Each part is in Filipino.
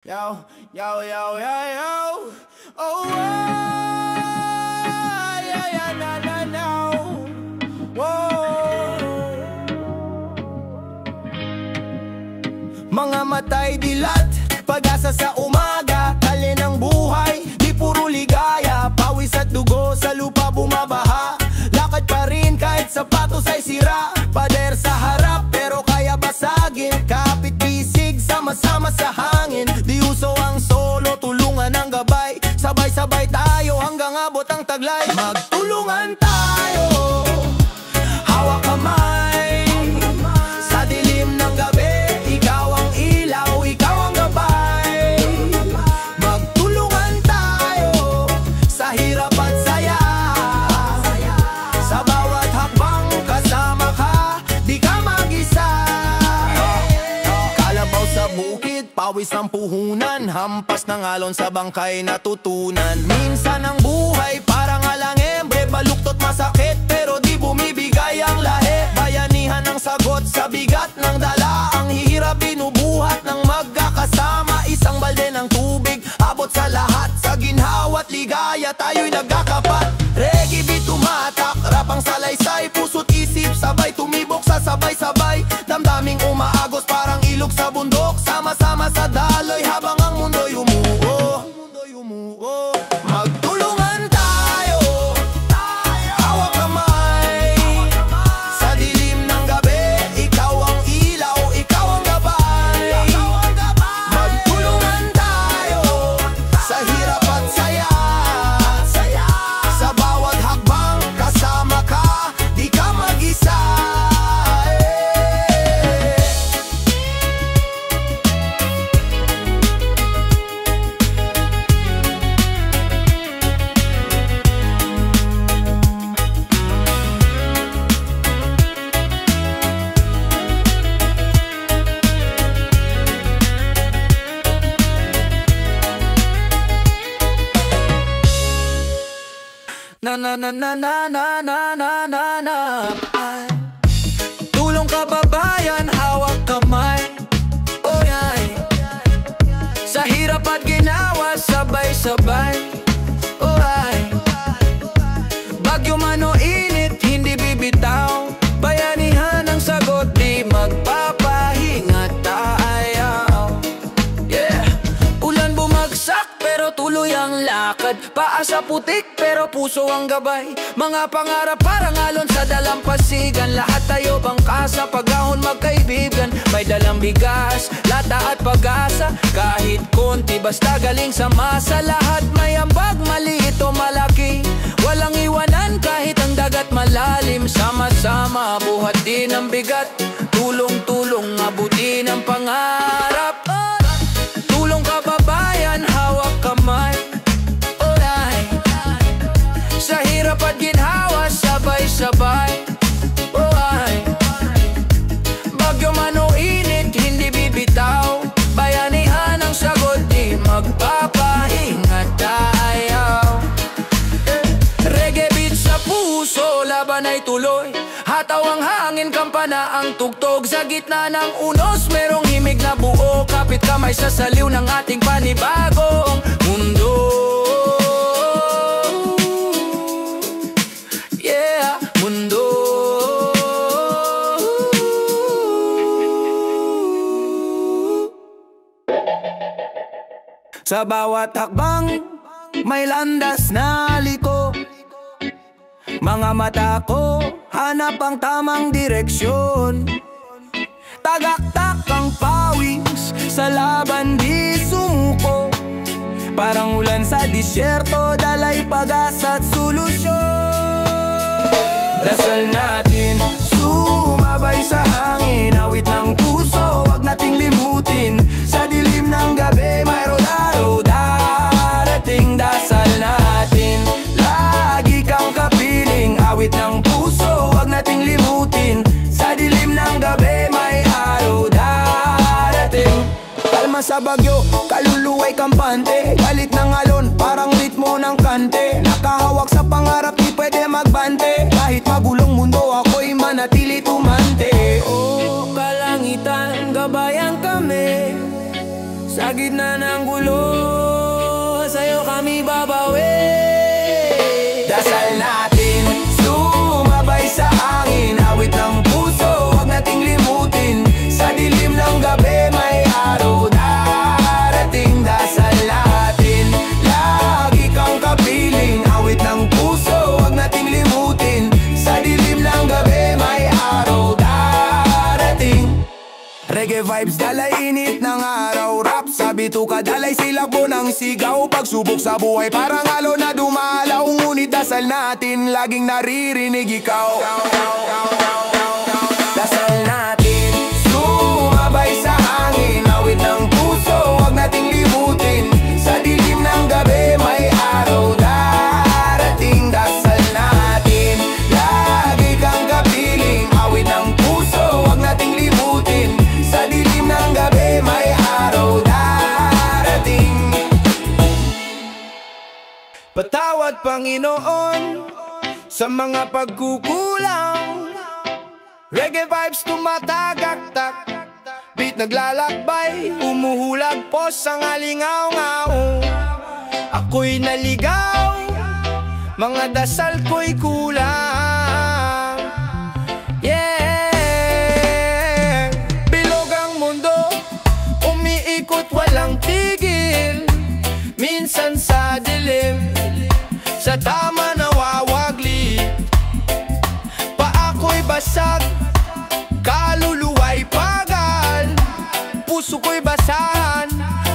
Yo, yo, yo, yo, yo. Oh, yeah, yeah, na, na, na. Whoa. Mga matay dilat, pag-asa sa umaga, tali ng buhay, di puro ligaya. Pawis at dugo sa lupa bumabaha, lakad pa rin kahit sapatos ay sira. Pader sa harap pero kaya basagin, kapit bisig sama-sama sa hangin. Di uso ang solo, tulungan ang gabay, sabay-sabay tayo hanggang abot ang taglay. Magtulungan tayo, hawak kamay, sa dilim ng gabi, ikaw ang ilaw, ikaw ang gabay. Magtulungan tayo, sa hirap at saya, sa bawat hakbang kasama ka, di ka mag-isa. Kalabaw sa bukid, pawis ang puhunan, hampas ng alon sa bangkay natutunan. Minsan ang buhay parang alangembre, baluktot masakit pero di bumibigay ang lahi. Bayanihan ang sagot sa bigat ng dala, ang hirap binubuhat ng magkakasama. Isang balde ng tubig, abot sa lahat, sa ginhawa't ligaya tayo'y nagkakapat. Reggae beat tumatak, rapang salaysay, puso't isip sabay tumibok sa sabay-sabay. Damdaming umaagos parang ilog sa bundok, sama-sama sa daloy habang ang mundo'y umuo. Magtulungan tayo, hawak kamay, sa dilim ng gabi, ikaw ang ilaw, ikaw ang gabay. Magtulungan tayo, sa hirap at saya, sa bawat hakbang kasama ka, di ka mag-isa. Na na na na na na na na na na. Tulong kababayan, hawak kamay, oh yeah. Sa hirap at ginawa, sabay-sabay, oh ay. Bagyo man o init, hindi bibitaw, bayanihan ang sagot, di magpapahinga tayo. Yeah. Ulan bumagsak pero tuloy ang lakad, paa sa putik pero puso ang gabay. Mga pangarap parang alon sa dalampasigan, lahat tayo bangka sa pag-ahon magkaibigan. May dalang bigas, lata at pag-asa, kahit konti basta galing sa masa. Lahat may ambag, maliit o malaki, walang iwanan kahit ang dagat malalim. Sama-sama buhat din ang bigat, tulong-tulong abutin ang pangarap. Tulong kababayan, hawak kamay, sa hirap at ginhawa, sabay-sabay, oh ay. Bagyo man o init, hindi bibitaw, bayanihan ang sagot, di magpapahinga tayo. Reggae beat sa puso, laban ay tuloy, hataw ang hangin, kampana ang tugtog. Sa gitna ng unos, merong himig na buo, kapit kamay sa saliw ng ating panibagong mundo. Sa bawat hakbang, may landas na liko, mga mata ko, hanap ang tamang direksyon. Tagaktak ang pawis, sa laban di sumuko, parang ulan sa disyerto, dalay pag-asa at solusyon. Dasal natin, sumabay sa hangin, awit ng puso, wag nating limutin. Sa dilim ng gabi, mayroon araw darating. Dasal natin, lagi kang kapiling, awit ng puso, wag nating limutin. Sa dilim ng gabi, may araw darating. Kalma sa bagyo, kaluluway kampante, galit ng alon, parang ritmo ng kante. Nakahawak sa pangarap, di pwede magbante, kahit magulong mundo, ako'y manatili tumante. Oh, kalangitan, gabayan kami, sa Sa gitna ng gulo, sa'yo kami babawi. Dasal natin, sumabay sa hangin, awit ng puso, huwag nating limutin. Sa dilim ng gabi may araw darating. Dasal natin, lagi kang kapiling, awit ng puso, huwag nating limutin. Sa dilim ng gabi may araw darating. Reggae vibes, dalay init ng araw. Rap sa bituka, dalay silabo ng sigaw. Pagsubok sa buhay, parang halo na dumalaw. Ngunit dasal natin, laging naririnig ikaw. Dasal natin, sumabay sa hangin, awit ng puso, huwag nating limutin. Sa dilim ng gabi, may araw darating. Dasal natin, lagi kang kapiling, awit ng puso, huwag nating limutin. Sa dilim ng gabi, may araw darating. Patawad Panginoon sa mga pagkukulang. Reggae vibes tumatagaktak, beat naglalakbay, umuhulag po sa ngalingaw-ngaw. Ako'y naligaw, mga dasal ko'y kulang. Yeah, bilog ang mundo, umiikot walang tigil. Minsan sa dilim, sa tama nawawagli. Paako'y basag, kaluluwa'y pagal. Puso ko'y basahan,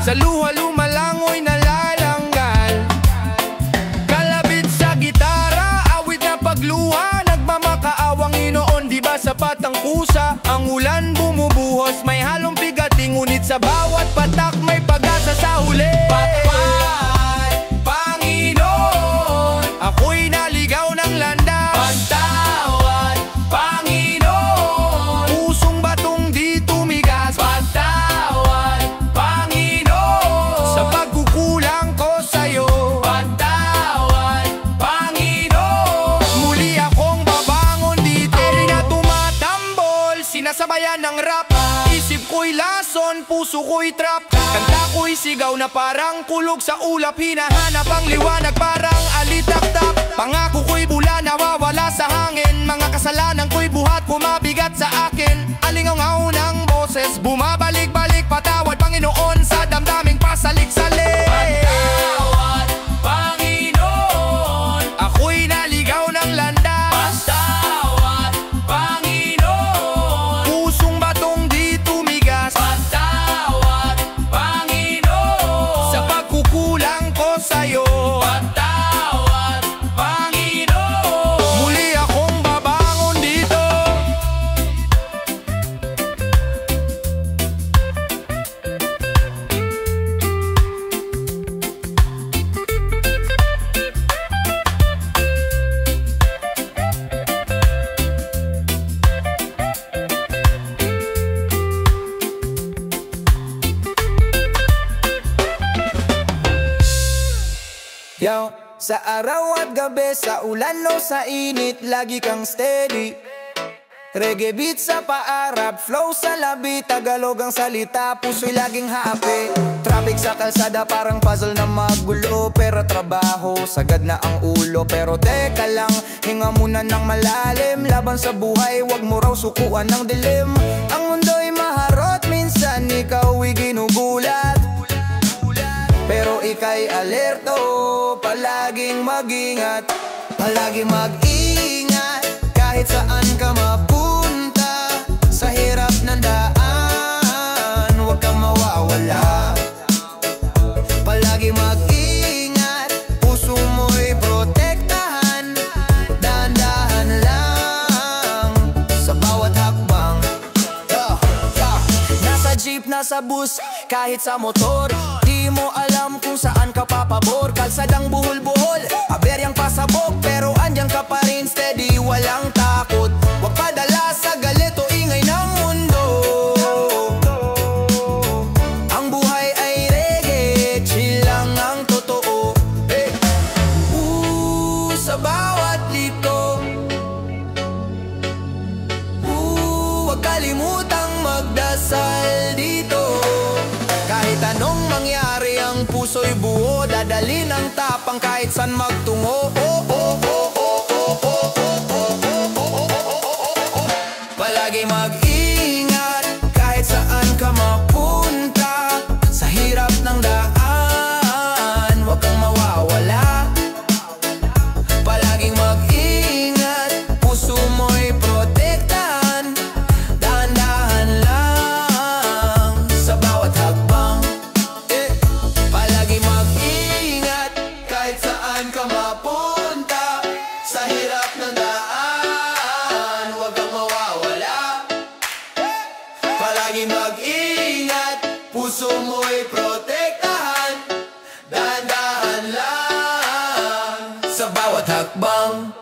sa luha lumalangoy nalalanggal. Kalabit sa gitara, awit na pagluha, nagmamakaawang Inoon, di ba sapat ang kusa? Ang ulan bumubuhos, may halong bigati, ngunit sa bawat patak may pag-asa sa huli. Panginoon, ako'y naligaw ng landas. Patawad Panginoon, pusong batong di tumigas. Patawad Panginoon, sa pagkukulang ko sa'yo. Patawad Panginoon, muli akong babangon dito. Eri na tumatambol, sinasabayan ng rap. Isip ko'y lason, puso ko'y trap. Kanta ko'y sigaw na parang kulog sa ulap. Hinahanap ang liwanag parang alitaktak. Pangako ko'y bula nawawala sa hangin. Mga kasalanan ko'y buhat kumabigat sa akin. Alingaw-ngaw ng boses, bumabalik-balik. Patawad Panginoon sa damdaming pasalik-salik. Patawad Panginoon, ako'y naligaw ng landas. Patawad Panginoon, pusong batong di tumigas. Patawad Panginoon, sa pagkukulang ko sa'yo. Patawad Panginoon, muli akong babangon dito. Yo, sa araw at gabi, sa ulan o sa init, lagi kang steady. Reggae beat sa paarap, flow sa labi, Tagalog ang salita, puso'y laging happy. Traffic sa kalsada parang puzzle na magulo, pero trabaho, sagad na ang ulo. Pero teka lang, hinga muna ng malalim, laban sa buhay, wag mo raw sukuan ng dilim. Ang mundo'y maharot, minsan ikaw'y ginugulat, pero ika'y alerto, palaging mag-ingat. Palaging mag-ingat, kahit saan ka mapunta. Sa hirap ng daan, huwag kang mawawala. Palaging mag-ingat, puso mo'y protektahan. Dahan-dahan lang sa bawat hakbang. Nasa jeep, nasa bus, kahit sa motor, di mo alam kung saan ka papabor. Kalsadang buhol-buhol, aberyang pasabog, pero andyan ka pa rin steady, walang takot. Huwag padala sa galit o ingay ng mundo. Ang buhay ay reggae, chill lang ang totoo. Hey. Sa bawat lito, huwag kalimutang magdasal dito. Kahit anong puso'y buo, dadali ng tapang kahit san magtungo. Palagi mag-ingat kahit saan ka mapunta. Sa hirap ng daan, huwag kang mawawala. Palaging mag-ingat, puso mo'y protektahan. Dahan-dahan lang sa bawat hakbang. Palagi mag-ingat kahit saan ka mapunta. Sa hirap ng daan, huwag kang mawawala. Palagi mag-ingat, puso mo'y protektahan. Dahan-dahan lang sa bawat hakbang.